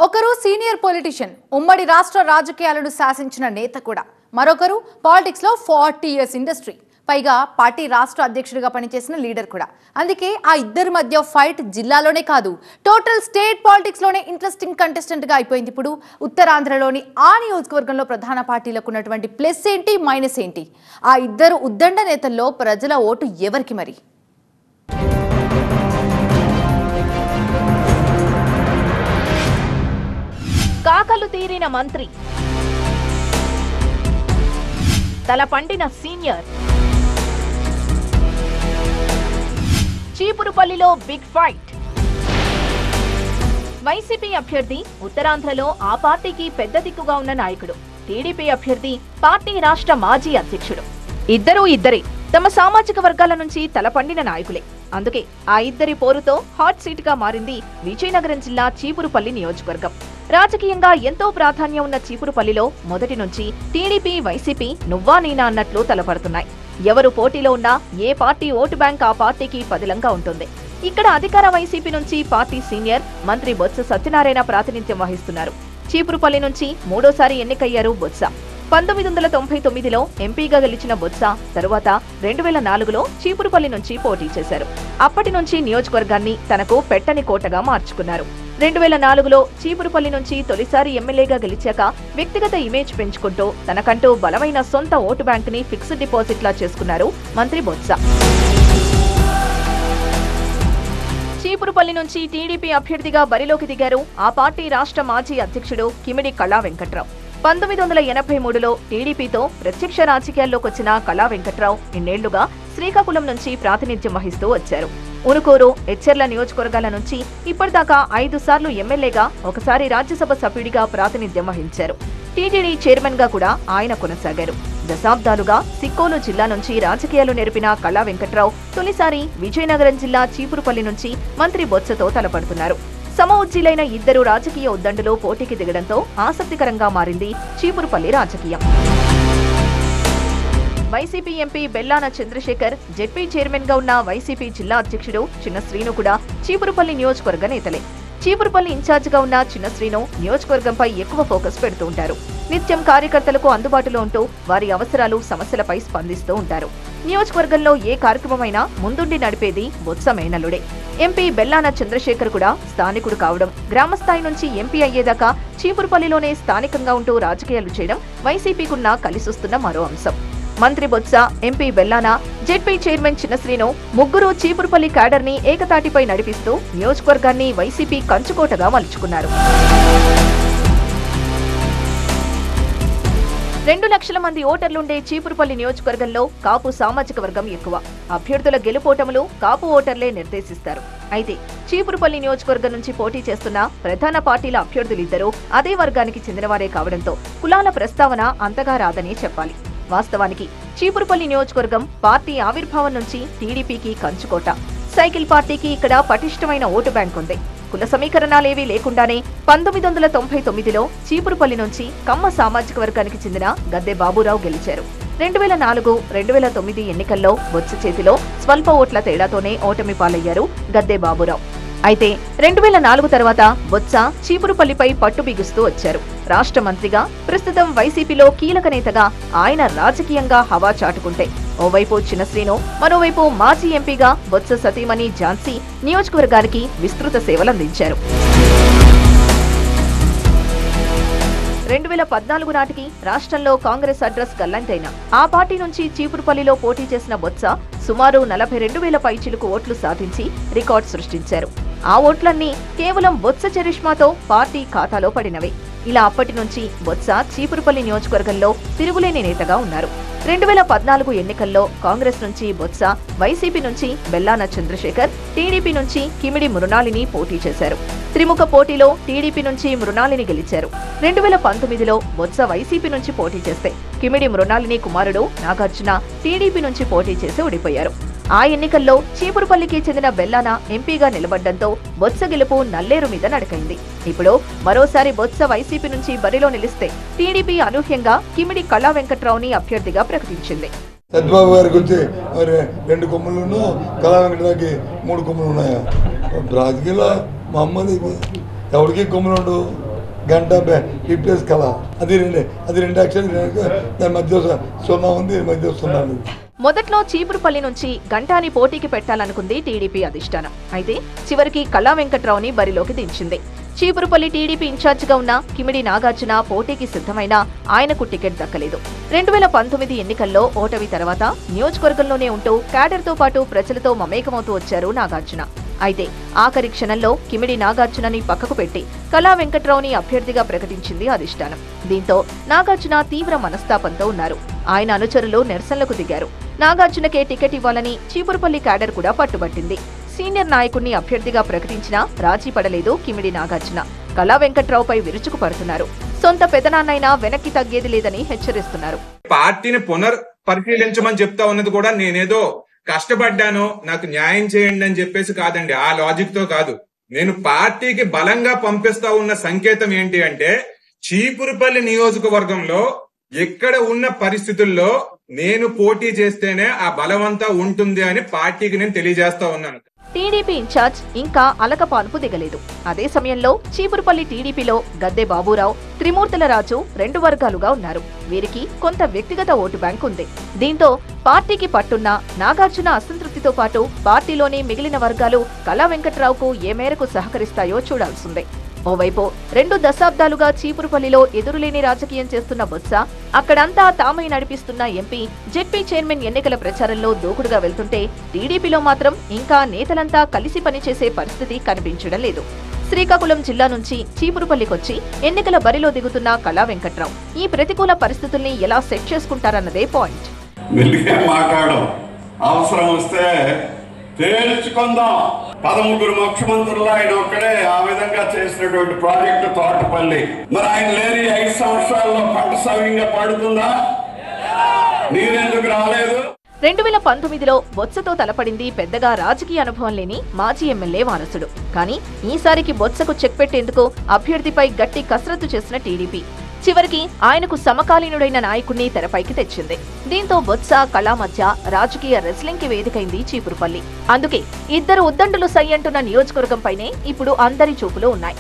ఒకరు senior politician, ఉమ్మడి రాష్ట్ర రాజకీయాలను శాసించిన నేత కూడా. మరొకరు పాలిటిక్స్ లో 40 ఇయర్స్ ఇండస్ట్రీ, పైగా పార్టీ రాష్ట్ర అధ్యక్షుడిగా పనిచేసిన లీడర్ కూడా. అందుకే ఆ ఇద్దరి మధ్య ఫైట్ జిల్లాలోనే కాదు, టోటల్ స్టేట్ పాలిటిక్స్ లోనే ఇంట్రెస్టింగ్ కంటెస్టెంట్ గా అయిపోయింది. ఇప్పుడు ఉత్తరాంధ్రలోని ఆ నియోజకవర్గంలో ప్రధాన పార్టీలకు ఉన్నటువంటి ప్లస్ ఏంటి, మైనస్ ఏంటి? ఆ ఇద్దరు ఉద్దండ నేతల్లో ప్రజల ఓటు ఎవరికి మరి? కాకలు తీరిన మంత్రి, తల పండిన సీనియర్, చీపురుపల్లిలో బిగ్ ఫైట్. వైసీపీ అభ్యర్థి ఉత్తరాంధ్రలో ఆ పార్టీకి పెద్ద దిక్కుగా ఉన్న నాయకుడు, టీడీపీ అభ్యర్థి పార్టీ రాష్ట్ర మాజీ అధ్యక్షుడు. ఇద్దరే తమ సామాజిక వర్గాల నుంచి తలపండిన నాయకులే. అందుకే ఆ ఇద్దరి పోరుతో హాట్ సీట్ గా మారింది విజయనగరం జిల్లా చీపురుపల్లి నియోజకవర్గం. రాజకీయంగా ఎంతో ప్రాధాన్యం ఉన్న చీపురుపల్లిలో మొదటి నుంచి టీడీపీ, వైసీపీ నువ్వా నేనా అన్నట్లు తలపడుతున్నాయి. ఎవరు పోటీలో ఉన్నా ఏ పార్టీ ఓటు బ్యాంక్ ఆ పార్టీకి పదిలంగా ఉంటుంది. ఇక్కడ అధికార వైసీపీ నుంచి పార్టీ సీనియర్ మంత్రి బొత్స సత్యనారాయణ ప్రాతినిధ్యం వహిస్తున్నారు. చీపురుపల్లి నుంచి మూడోసారి ఎన్నికయ్యారు బొత్స. 1999లో ఎంపీగా గెలిచిన బొత్స తరువాత 2004లో చీపురుపల్లి నుంచి పోటీ చేశారు. అప్పటి నుంచి నియోజకవర్గాన్ని తనకు పెట్టని కోటగా మార్చుకున్నారు. 2004లో చీపురుపల్లి నుంచి తొలిసారి ఎమ్మెల్యేగా గెలిచాక వ్యక్తిగత ఇమేజ్ పెంచుకుంటూ తనకంటూ బలమైన సొంత ఓటు బ్యాంక్ ని ఫిక్స్డ్ డిపాజిట్లా చేసుకున్నారు మంత్రి బొత్స. చీపురుపల్లి నుంచి టీడీపీ అభ్యర్థిగా బరిలోకి దిగారు ఆ పార్టీ రాష్ట్ర మాజీ అధ్యక్షుడు కిమిడి కళా వెంకట్రావు. 1983లో టీడీపీతో ప్రత్యక్ష రాజకీయాల్లోకి వచ్చిన కళా వెంకట్రావు ఇన్నేళ్లుగా శ్రీకాకుళం నుంచి ప్రాతినిధ్యం వహిస్తూ వచ్చారు. ఉనుకూరు, ఎచ్చెర్ల నియోజకవర్గాల నుంచి ఇప్పటిదాకా 5 సార్లు ఎమ్మెల్యేగా, ఒకసారి రాజ్యసభ సభ్యుడిగా ప్రాతినిధ్యం వహించారు. టీటీడీ చైర్మన్ గా కూడా ఆయన కొనసాగారు. దశాబ్దాలుగా సిక్కోలు జిల్లా నుంచి రాజకీయాలు నేర్పిన కళా వెంకట్రావు తొలిసారి విజయనగరం జిల్లా చీపురుపల్లి నుంచి మంత్రి బొత్సతో తలపడుతున్నారు. సమఉజ్జీలైన ఇద్దరు రాజకీయ ఉద్దండులు పోటీకి దిగడంతో ఆసక్తికరంగా మారింది చీపురుపల్లి రాజకీయం. YCP MP Bellana Chandrasekhar, ZP chairman గా ఉన్న వైసీపీ జిల్లా అధ్యక్షుడు చిన్న శ్రీను కూడా చీపురుపల్లి నియోజకవర్గ నేతలే. చీపురుపల్లి ఇన్ఛార్జ్ గా ఉన్న చిన్న శ్రీను నియోజకవర్గంపై ఎక్కువ ఫోకస్ పెడుతూ ఉంటారు. నిత్యం కార్యకర్తలకు అందుబాటులో ఉంటూ వారి అవసరాలు, సమస్యలపై స్పందిస్తూ ఉంటారు. నియోజకవర్గంలో ఏ కార్యక్రమమైనా ముందుండి నడిపేది బొత్స మేనల్లుడే. ఎంపీ బెల్లాన చంద్రశేఖర్ కూడా స్థానికుడు కావడం, గ్రామస్థాయి నుంచి ఎంపీ అయ్యేదాకా చీపురుపల్లిలోనే స్థానికంగా ఉంటూ రాజకీయాలు చేయడం వైసీపీకున్న కలిసొస్తున్న మరో అంశం. మంత్రి Botsa, MP Bellana, ZP chairman చిన్న శ్రీను ముగ్గురు చీపురుపల్లి క్యాడర్ ని ఏకతాటిపై నడిపిస్తూ నియోజకవర్గాన్ని వైసీపీ కంచుకోటగా మలుచుకున్నారు. 2 లక్షల మంది ఓటర్లుండే చీపురుపల్లి నియోజకవర్గంలో కాపు సామాజిక వర్గం ఎక్కువ. అభ్యర్థుల గెలుపోటములు కాపు ఓటర్లే నిర్దేశిస్తారు. అయితే చీపురుపల్లి నియోజకవర్గం నుంచి పోటీ చేస్తున్న ప్రధాన పార్టీల అభ్యర్థులిద్దరూ అదే వర్గానికి చెందినవారే కావడంతో కులాల ప్రస్తావన అంతగా రాదని చెప్పాలి. వాస్తవానికి చీపురుపల్లి నియోజకవర్గం పార్టీ ఆవిర్భావం నుంచి టీడీపీకి కంచుకోట. సైకిల్ పార్టీకి ఇక్కడ పటిష్టమైన ఓటు బ్యాంక్ ఉంది. కుల సమీకరణాలేవీ లేకుండానే 1999లో చీపురుపల్లి నుంచి కమ్మ సామాజిక వర్గానికి చెందిన గద్దె బాబురావు గెలిచారు. 2004, 2009 ఎన్నికల్లో బొత్స చేతిలో స్వల్ప ఓట్ల తేడాతోనే ఓటమి పాలయ్యారు గద్దె బాబురావు. అయితే 2004 తర్వాత బొత్స చీపురుపల్లిపై పట్టు బిగుస్తూ వచ్చారు. రాష్ట్ర మంత్రిగా, ప్రస్తుతం వైసీపీలో కీలక నేతగా ఆయన రాజకీయంగా హవా చాటుకుంటే, ఓవైపు చిన్న శ్రీను, మరోవైపు మాజీ ఎంపీగా బొత్స సతీమణి ఝాన్సీ నియోజకవర్గానికి విస్తృత సేవలందించారు. 2014 నాటికి రాష్ట్రంలో కాంగ్రెస్ అడ్రస్ గల్లంతైన ఆ పార్టీ నుంచి చీపురుపల్లిలో పోటీ చేసిన బొత్స సుమారు 42,000 పైచిలుకు ఓట్లు సాధించి రికార్డు సృష్టించారు. ఆ ఓట్లన్నీ కేవలం బొత్స చరిష్మాతో పార్టీ ఖాతాలో పడినవే. ఇలా అప్పటి నుంచి బొత్స చీపురుపల్లి నియోజకవర్గంలో తిరుగులేని నేతగా ఉన్నారు. 2014 ఎన్నికల్లో కాంగ్రెస్ నుంచి బొత్స, వైసీపీ నుంచి బెల్లాన చంద్రశేఖర్, టీడీపీ నుంచి కిమిడి మృణాలిని పోటీ చేశారు. త్రిముఖ పోటీలో టీడీపీ నుంచి మృణాలిని గెలిచారు. 2019లో బొత్స వైసీపీ నుంచి పోటీ చేస్తే కిమిడి మృణాలిని కుమారుడు నాగార్జున టీడీపీ నుంచి పోటీ చేసి ఓడిపోయారు. ఆ ఎన్నికల్లో చీపురుపల్లికి చెందిన బెల్లాన ఎంపీగా నిలబడ్డంతో బొత్స గెలుపు నల్లేరు మీద నడకైంది. ఇప్పుడు మరోసారి బొత్స వైసీపీ నుంచి బరిలో నిలిస్తే టీడీపీ అనూహ్యంగా కిమిడి కళా వెంకట్రావుని అభ్యర్థిగా ప్రకటించింది. చంద్రబాబు గారికి వచ్చి 2 కొమ్ములను, కళా వెంకటరావుకి 3 కొమ్ములు ఉన్నాయా? రాజకీయాల్లో మా అమ్మది ఎవరికి కొమ్ములు ఉండవు. గంట రిప్లేస్ కళ అది రెండు అక్షరాలు దాని మధ్య 0 ఉంది, మధ్య 0 ఉంది. మొదట్లో చీపురుపల్లి నుంచి గంటాని పోటీకి పెట్టాలనుకుంది టీడీపీ అధిష్టానం. అయితే చివరికి కళా వెంకట్రావుని బరిలోకి దించింది. చీపురుపల్లి టీడీపీ ఇన్ఛార్జిగా ఉన్న కిమిడి నాగార్జున పోటీకి సిద్ధమైనా ఆయనకు టికెట్ దక్కలేదు. 2019 ఎన్నికల్లో ఓటమి తర్వాత నియోజకవర్గంలోనే ఉంటూ క్యాడర్తో పాటు ప్రజలతో మమేకమవుతూ వచ్చారు నాగార్జున. అయితే ఆఖరి క్షణంలో కిమిడి నాగార్జునని పక్కకు పెట్టి కళా వెంకట్రావుని అభ్యర్థిగా ప్రకటించింది అధిష్టానం. దీంతో నాగార్జున తీవ్ర మనస్తాపంతో ఉన్నారు. ఆయన అనుచరులు నిరసనలకు దిగారు. నాగార్జునకే టికెట్ ఇవ్వాలని చీపురుపల్లి క్యాడర్ కూడా పట్టుబట్టింది. సీనియర్ నాయకుడిని అభ్యర్థిగా ప్రకటించినా రాజీ పడలేదు కిమిడి నాగార్జున. కళా వెంకట్రావుపై విరుచుకు పడుతున్నారు. సొంత పెదనాన్నైనా వెనక్కి తగ్గేది లేదని హెచ్చరిస్తున్నారు. పార్టీని పరిశీలించమని చెప్తా ఉన్నది కూడా నేనేదో కష్టపడ్డాను, నాకు న్యాయం చేయండి అని చెప్పేసి కాదండి. ఆ లాజిక్ తో కాదు. నేను పార్టీకి బలంగా పంపిస్తా ఉన్న సంకేతం ఏంటి అంటే, చీపురుపల్లి నియోజకవర్గంలో ఎక్కడ ఉన్న పరిస్థితుల్లో నేను పోటీ చేస్తేనే ఆ బలమంతా ఉంటుంది అని పార్టీకి నేను తెలియజేస్తా ఉన్నాను. టీడీపీ ఇన్ఛార్జ్ ఇంకా అలకపాన్పు దిగలేదు. అదే సమయంలో చీపురుపల్లి టీడీపీలో గద్దె బాబురావు, త్రిమూర్తుల రాజు 2 వర్గాలుగా ఉన్నారు. వీరికి కొంత వ్యక్తిగత ఓటు బ్యాంక్ ఉంది. దీంతో పార్టీకి పట్టున్న నాగార్జున అసంతృప్తితో పాటు పార్టీలోని మిగిలిన వర్గాలు కళా వెంకట్రావుకు ఏ మేరకు సహకరిస్తాయో చూడాల్సిందే. ఓవైపు 2 దశాబ్దాలుగా చీపురుపల్లిలో ఎదురులేని రాజకీయం చేస్తున్న బొత్స, అక్కడంతా తామై నడిపిస్తున్న ఎంపీ, జెడ్పీ చైర్మన్ ఎన్నికల ప్రచారంలో దూకుడుగా వెళ్తుంటే టీడీపీలో మాత్రం ఇంకా నేతలంతా కలిసి పనిచేసే పరిస్థితి కనిపించడం లేదు. శ్రీకాకుళం జిల్లా నుంచి చీపురుపల్లికొచ్చి ఎన్నికల బరిలో దిగుతున్న కళా వెంకట్రావు ఈ ప్రతికూల పరిస్థితుల్ని ఎలా సెట్ చేసుకుంటారన్నదే పాయింట్. అవసరం వస్తే తేల్చుకుందాం. 13 ముఖ్యమంత్రులు ఆయన ఒక్కడే ఆ విధంగా చేసినటువంటి ప్రాజెక్టు తోటపల్లి. మరి ఆయన లేని 5 సంవత్సరాల్లో పంట సవ్యంగా పడుతుందా? నీరెందుకు రాలేదు? 2019లో బొత్సతో తలపడింది పెద్దగా రాజకీయ అనుభవం లేని మాజీ ఎమ్మెల్యే వారసుడు. కానీ ఈసారికి బొత్సకు చెక్ పెట్టేందుకు అభ్యర్థిపై గట్టి కసరత్తు చేసిన టీడీపీ చివరికి ఆయనకు సమకాలీనుడైన నాయకుడిని తెరపైకి తెచ్చింది. దీంతో బొత్స, కళా మధ్య రాజకీయ రెస్లింగ్ కి వేదికైంది చీపురుపల్లి. అందుకే ఇద్దరు ఉద్దండులు సై అంటున్న నియోజకవర్గంపైనే ఇప్పుడు అందరి చూపులు ఉన్నాయి.